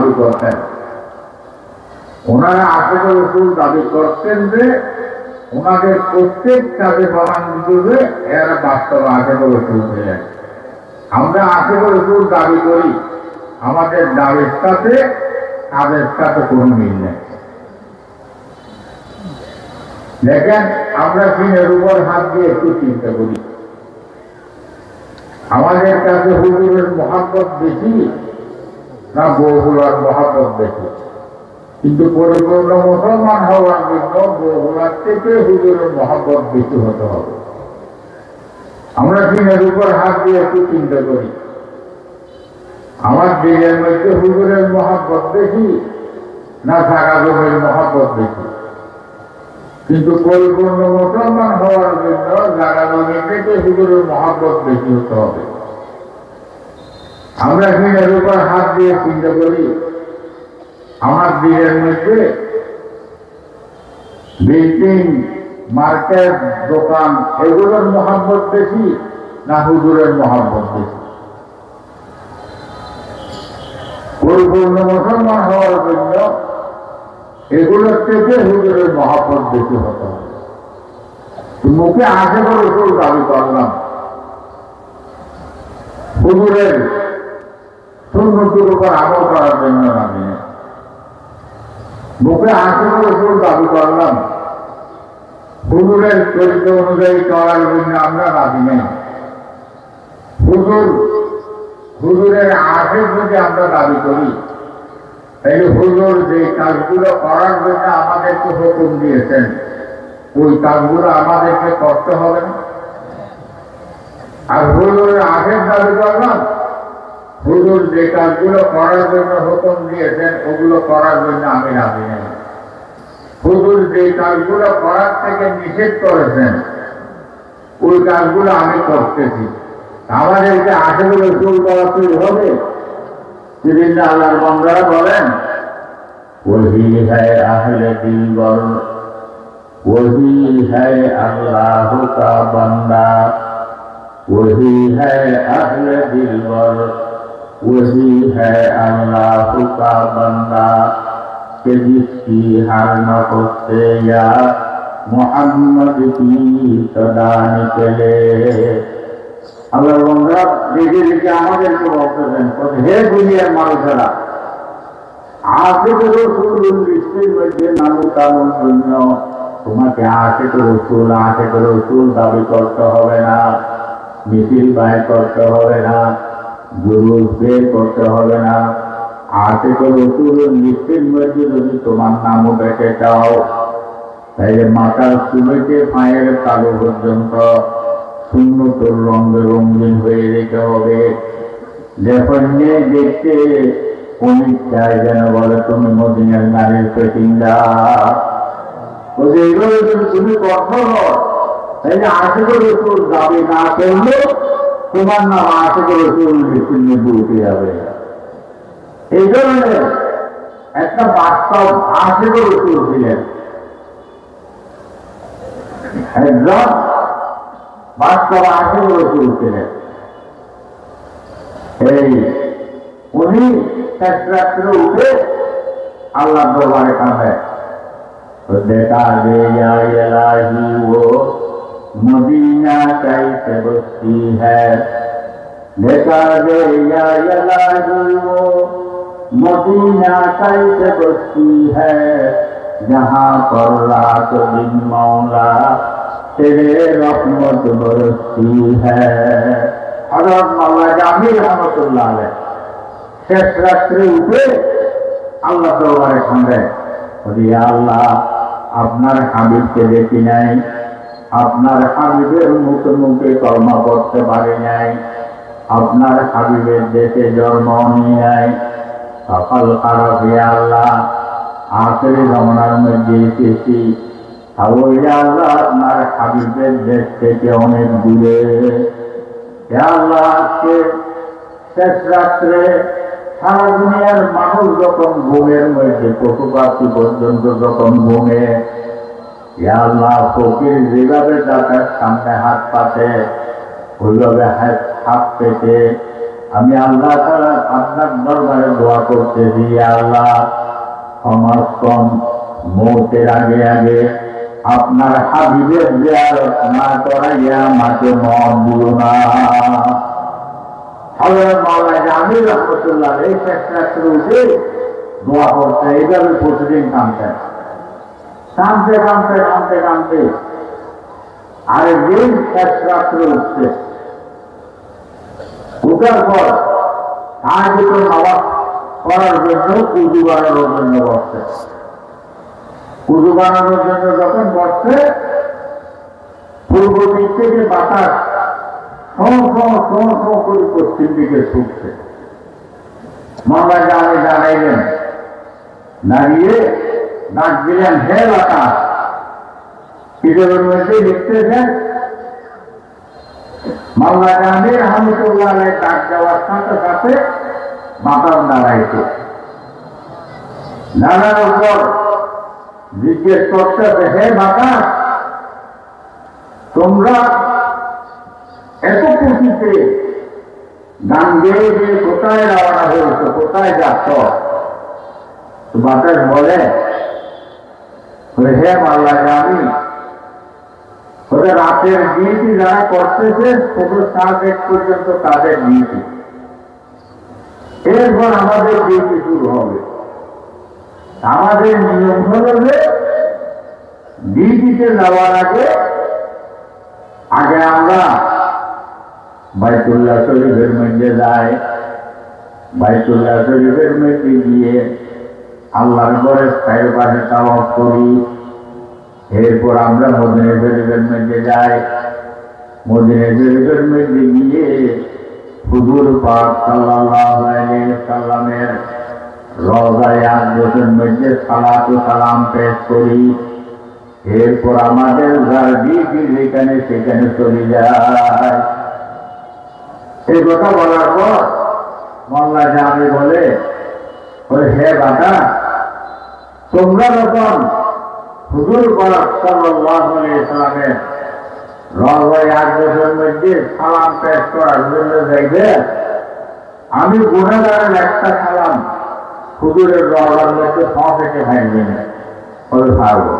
দাবি করতেন। ওনারা আশিক রসুল দাবি করতেন যে ওনাদের প্রত্যেক কাজে প্রমাণ দিতে এরা বাস্তব আশিক রসুল ছিলেন। আমরা আশিক রসুল দাবি করি, আমাদের দাবির সাথে কাজের সাথে কোনো মিল নেই। দেখেন, আমরা সিনের উপর হাত দিয়ে একটু চিন্তা করি, আমাদের কাছে হুজুরের মহব্বত বেশি না বউগুলার মহব্বত বেশি? কিন্তু পরিপূর্ণ মুসলমান হওয়ার জন্য বউগুলার থেকে হুজুরের মহব্বত বেশি হতে হবে। আমরা সিনের উপর হাত দিয়ে একটু চিন্তা করি, আমার দিনের মধ্যে হুজুরের মহব্বত বেশি না জাগা জমির মহব্বত বেশি? কিন্তু পরিপূর্ণ মুসলমান হওয়ার জন্য জাগা জমি থেকে হুজুরের মহব্বত বেশি হতে হবে। আমরা দিনের উপর হাত দিয়ে চিন্তা করি, আমার দিনের মধ্যে বিল্ডিং, মার্কেট, দোকান এগুলোর মহব্বত বেশি না হুজুরের মহব্বত বেশি? পরিপূর্ণ মুসলমান হওয়ার জন্য এগুলোর থেকে হুজুরের মহব্বত বেশি হতে হবে। মুখে আশিক রসুল দাবি করলাম, হুজুরের সুন্নতের উপর আমল করার জন্য রাজি নেই। মুখে আশিক রসুল দাবি করলাম, হুজুরের চরিত্র অনুযায়ী চলার জন্য আমরা রাজি নেই। হুজুরের আশিক যদি আমরা দাবি করি, তাহলে হুজুর যে কাজগুলো করার জন্য আমাদেরকে হুকুম দিয়েছেন ওই কাজগুলো আমাদেরকে করতে হবে না? আর হুজুরের আশিক দাবি করলাম, হুজুর যে কাজগুলো করার জন্য হুকুম দিয়েছেন ওগুলো করার জন্য আমি রাজি নেই। হুজুর যে কাজগুলো করার থেকে নিষেধ করেছেন ওই কাজগুলো আমি করতেছি, আমাদেরকে আশিক রসুল করাতেই হবে। সেদিন আল্লাহর বান্দারা বলেন, ওহি হ্যায় আহলে দিলবর, ওহি হ্যায় আল্লাহ কা বান্দা, ওহি হ্যায় আহলে দিলবর, ওহি হ্যায় আল্লাহ কা বান্দা, কে জিসকি হার না করতে ইয়া মুহাম্মদ কি সদা নিকলে। আল্লাহর বান্দারা দেখে দেখে আমাদেরকে বলতেছেন, হে দুনিয়ার মানুষেরা, আশিক রসুল লিস্টের মধ্যে নাম উঠানোর জন্য তোমাকে আশিক রসুল দাবি করতে হবে না, মিছিল বাইর করতে হবে না, জুলুস বের করতে হবে না। আশিক রসুল লিস্টের মধ্যে যদি তোমার নাম উঠে চাও, তাইলে মাথার চুলেতে পায়ের তালু পর্যন্ত সুন্নতের রঙে রঙিন হয়ে যেতে হবে। যখন দেখতে অমিত চাই যেন বলে তুমি মদিনার নারীর পেটিংদার। এইভাবে যদি তুমি কঠোর হও, তাইলে আশিক রসুল দাবি না করলে তোমার নাম আশিক রসুল চিহ্ন উঠে যাবে। এই ধরনের একটা বাস্তব আশিক রসুল ছিলেন, একজন বাস্তব আশিক রসুল ছিলেন। এই উনি শেষ রাত্রে উঠে আল্লাহ দরবারে কাঁদে, দেখা দে या इलाही वो मदीना कैसे बसती है, देखा दे या इलाही वो मदीना कैसे बसती है, जहाँ पर रात दिन मौला तेरे रहमत बरसती है। हज़रत मौला जामी रहमतुल्लाह अलैह শেষ রাত্রে উঠে আল্লাহ দরবারে কাঁদে, আল্লাহ আপনার হাবিবকে দেখি নাই, আপনার হাবিবের মুখে মুখে কলমা করতে পারি নাই, আপনার হাবিবের দেশে জন্ম নিয়ে নাই, সকাল খারাপ আল্লাহ আখেরি জমানার মধ্যে এসেছি, আল্লাহ আপনার হাবিবের দেশ থেকে অনেক দূরে। আল্লাহ আজকে শেষ রাত্রে সারা দুনিয়ার মানুষ যখন ঘুমের মধ্যে পশু পাখি পর্যন্ত যখন ঘুমে, আল্লাহ ফকির যেভাবে দাতার সামনে হাত পাতে ওইভাবে হাত পেতে আমি আল্লাহ তাআলা আপনার দরবারে দোয়া করতেছি, আল্লাহ আমার কম মৌতের আগে আগে আপনার হাবিবের জিয়ারত না করাইয়া আমাকে মত দিও না। হযরত মাওলানা জামি রাহমাতুল্লাহ আলাইহি শেষ উঠে দোয়া করতে এইভাবে প্রতিদিন কাঁদতেন। কাঁদতে কাঁদতে কাঁদতে কাঁদতে আরেকদিন শেষ রাত্রে উঠছে। উঠার পর তাহাজ্জুদের নামাজ পড়ার জন্য উযু বানানোর জন্য বসছে। উযু বানানোর জন্য যখন বসছে, পূর্ব দিক থেকে বাতাস করে পশ্চিম দিকে ছুটছে। মাওলানা জামি দাঁড়াইলেন, দাঁড়িয়ে ডাক দিলেন, হে বাতাস। কিতাবের মধ্যে লিখতেছেন মাওলানা জামি রাহমাতুল্লাহ আলাইহি ডাক দেওয়ার সাথে সাথে বাতাস দাঁড়াইছে। দাঁড়ানোর পর জিজ্ঞেস করতেছে, হে বাতাস, তোমরা এত খুশিতে গান গেয়ে গিয়ে কোথায় রওনা হয়েছে, কোথায় যাচ্ছ? বাতাস বলে, হে মাওলানা জামি, ওদের রাতের ডিউটি যারা করতেছে ছোট 4 পর্যন্ত তাদের ডিউটি, এরপর আমাদের ডিউটি শুরু হবে। আমাদের নিয়ম হল যে ডিউটিতে যাওয়ার আগে আমরা বাইতুল্লাহ শরীফের মধ্যে যাই। বাইতুল্লাহ শরীফের মধ্যে গিয়ে আল্লাহর ঘরের চারপাশে তাওয়াফ করি। এরপর আমরা মদিনা শরীফের মধ্যে যাই। মদিনা শরীফের মধ্যে গিয়ে হুজুর পাক সাল্লাল্লাহু আলাইহি সাল্লামের রওজায়ে আকদাসের মধ্যে সালাত ও সালাম পেশ করি। এরপর আমাদের যার ডিউটি যেখানে সেখানে চলে যায়। এই কথা বলার পর মাওলানা জামি বলে, হে বাবা, তোমরা যখন হুজুর পাক সাল্লাল্লাহু আলাইহি সাল্লামের রওজায়ে আকদাসের মধ্যে সালাম পেশ করার জন্য যাইবে, আমি গুনাহগারের একটা সালাম হুজুরের রওজার মধ্যে পৌঁছাতে পারবে না, বলে পারবো।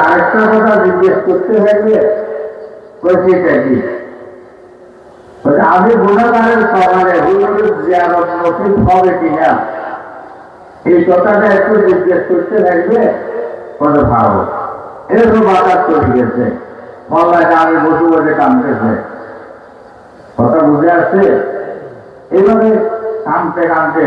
আরেকটা কথা জিজ্ঞেস করতে হবে, সেটা কি? আমি গুনাহগারের সমানে হুজুরের জিয়ারত নসিব হবে কিনা, এই কথাটা একটু জিজ্ঞেস করতে থাকবে, বলে পারবো। এরকম বাতাস চলে গেছে। মাওলানা জামি বসে বসে কাঁদতেছে। কথা বুঝে আসছে? এইভাবে কাঁদতে কাঁদতে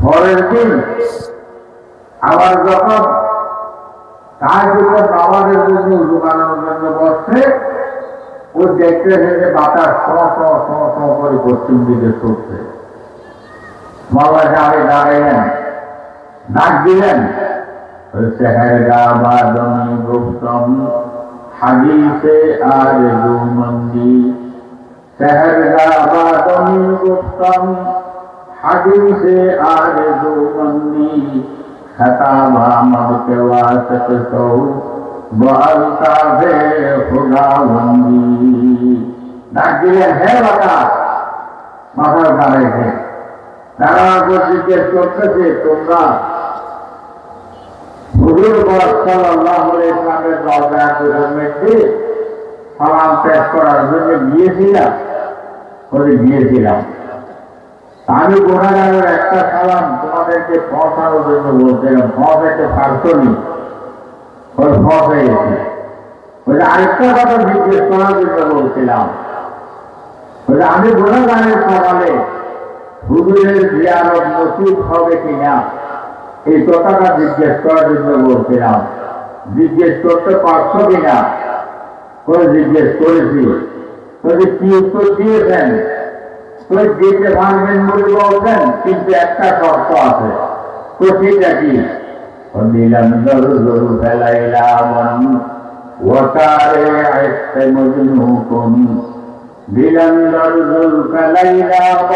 পরের দিন আবার যখন তাহাজ্জুদের নামাজের জন্য উযু বানানোর জন্য বসছে, ও দেখতেছে যে বাতাস করে পশ্চিম দিকে ছুটছে। মাওলানা জামি দাঁড়াইলেন, ডাক দিলেন, সেহেরগা বাদমি গুপ্তম হাদিসে আরজুমন্দি। সেহেরগা বাদমি গুপ্তম হাদিসে আরজুমন্দি। खताबा मबके वासत सौ बालता बे खुदाबंदी। डाक दिलेन, হে বাতাস। মাথার দাঁড়াইছে, দাঁড়ানোর পর জিজ্ঞেস করতেছে, তোমরা হুজুর পাক সাল্লাল্লাহু আলাইহি ওয়াসাল্লামের রওজায়ে আকদাসের মধ্যে সালাম পেশ করার জন্য গিয়েছিলাম? বলে গিয়েছিলাম। আমি গুনাহগারের একটা সালাম তোমাদেরকে পৌঁছানোর জন্য বলছিলাম, পৌঁছাইতে পারছো নি? পৌঁছে গেছি। আরেকটা কথা জিজ্ঞেস করার জন্য বলছিলাম, আমি গুনাহগারের সকালে হুজুরের জিয়ারত নসিব হবে কিনা, এই কথাটা জিজ্ঞেস করার জন্য বলছিলাম। জিজ্ঞেস করতে পারছো কিনা? জিজ্ঞেস করেছি। কি উত্তর দিয়েছেন? দিতে পারবেন বলে বলছেন, কিন্তু একটা শর্ত আছে। তো সেটা কি? দিলাম জরুর ফেলাইলাম ওয়াকারে আইসে মজনুকুন। দিলাম জরুর ফেলাইলাম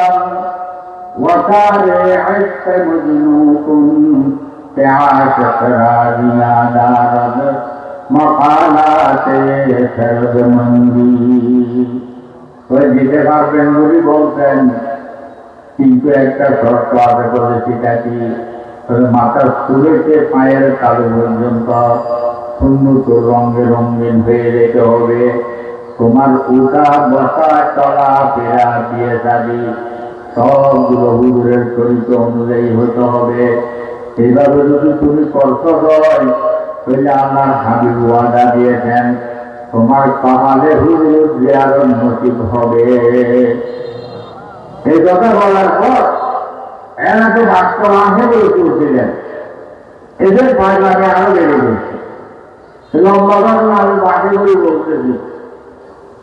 ওয়াকারে আইসে মজনুকুন। আশক রাজিয়া দারদ মকালাতে শরদমন্দি। দিতে পারবেন বলে বলতেন, কিন্তু একটা শর্ত আছে বলে, সেটা কি মাথার চুলেতে পায়ের কালো পর্যন্ত সুন্নত রঙে রঙিন হয়ে যেতে হবে। তোমার উঠা বসা চলা ফেরা দিয়ে যাবি সবগুলো হুজুরের চরিত্র অনুযায়ী হতে হবে। এইভাবে যদি তুমি করতে হয়, তাহলে আমার হাবিব ওয়াদা দিয়েছেন তোমার কামালে হুজুর জিয়ারত নসিব হবে। এই কথা বলার পর এরা তো বাস্তব আসে বলে তুলছিলেন, এদের পায়লাকে আরো বেড়ে গেছে। লম্বা ঘটনা আমি বাকি করে বলতেছি,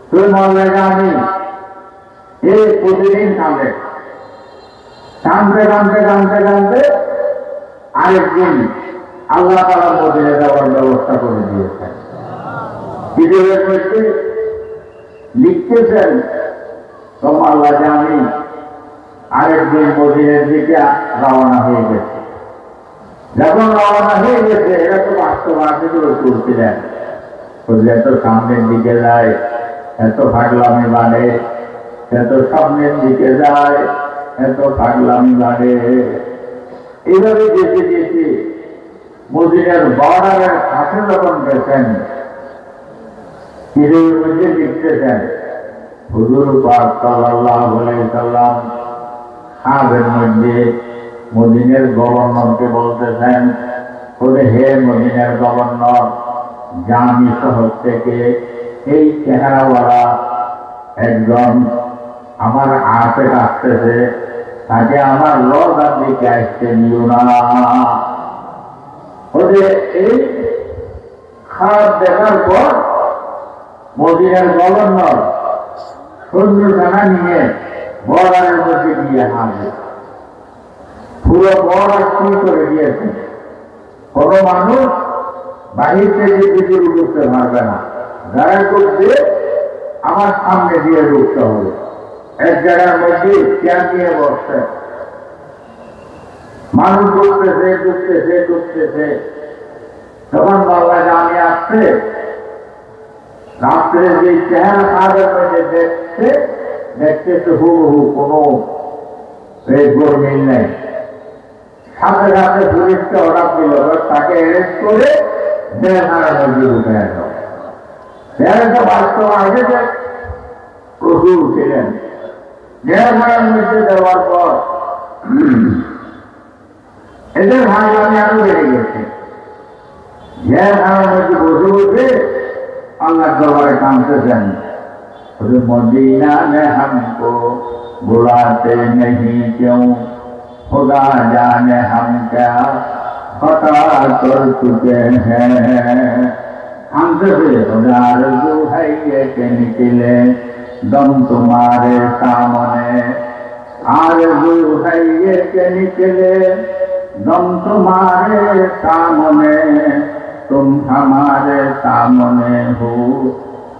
তুই মনে আমি এই প্রতিদিন কাঁদে কাঁদতে কাঁদতে কাঁদতে কাঁদতে আরেকদিন আল্লাহ তাআলা মদিনা যাওয়ার ব্যবস্থা করে দিয়েছেন। কিতাবের মধ্যে লিখতেছেন, তোমার আল্লাহ জানি আরেকদিন মদিনার দিকে রওনা হয়ে গেছে। যখন রওনা হয়ে গেছে, এরা তো বাস্তবাসী করে তুলছিলেন, এত সামনের দিকে যায়, এত পাগলামি বাড়ে, এত সামনের দিকে যায়, এত পাগলামি বাড়ে। এইভাবে যেতে যেতে মদিনার বর্ডারের কাছে যখন গেছেন, কিতাবের মধ্যে লিখতেছেন, হুজুর পাক সাল্লাল্লাহু আলাইহি ওয়াসাল্লাম খাবের মধ্যে মদিনার গভর্নরকে বলতেছেন, বলে হে মদিনার গভর্নর, জামি শহর থেকে এই চেহারাওয়ালা একজন আমার আশে আসতেছে, তাকে আমার লজার দিকে আসতে নিও না। বলে এই খাদ দেখার পর মদিনার গভর্নর সৈন্যসেনা নিয়ে বর্ডারের মধ্যে গিয়ে হাজির। পুরো বর্ডার কি করে দিয়েছে, কোন মানুষ বাহির থেকে ভিতরে ঢুকতে পারবে না, যারা করছে আমার সামনে দিয়ে ঢুকতে হবে। এক জায়গার মধ্যে চেয়ার নিয়ে বসছে, মানুষ ঢুকতেছে ঢুকতেছে ঢুকতেছে। তখন বাবা জানি আসছে, রাত্রে যে চেহারা কাজের মধ্যে দেখতেছে হুবহু কোনো গোলমিল নেই। সাথে সাথে পুলিশকে অর্ডার দিল, তাকে অ্যারেস্ট করে জেলখানার মধ্যে ঢুকে গেল। তো বাস্তব আগে যে প্রচুর ছিলেন, জেলখানার মধ্যে দেওয়ার পর এদের ভাঙামি আরো বেড়ে গেছে। জেলখানার মধ্যে বসে বসে अल्लाह दरबार कांतेছেন, मदीना में हमको बुलाते नहीं क्यों, खुदा जाने हम क्या खता कर चुके हैं। हमसे आरज़ू है ये के निकले दम तुम्हारे सामने, आरज़ू है ये के निकले दम तुम्हारे सामने, तुम हमारे सामने हो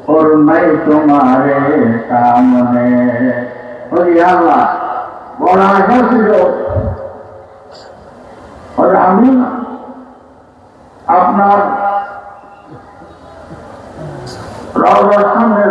और मैं तुम्हारे सामने। और अल्लाह बड़ा आशा ছিল, और আমি আপনার রওজার সামনে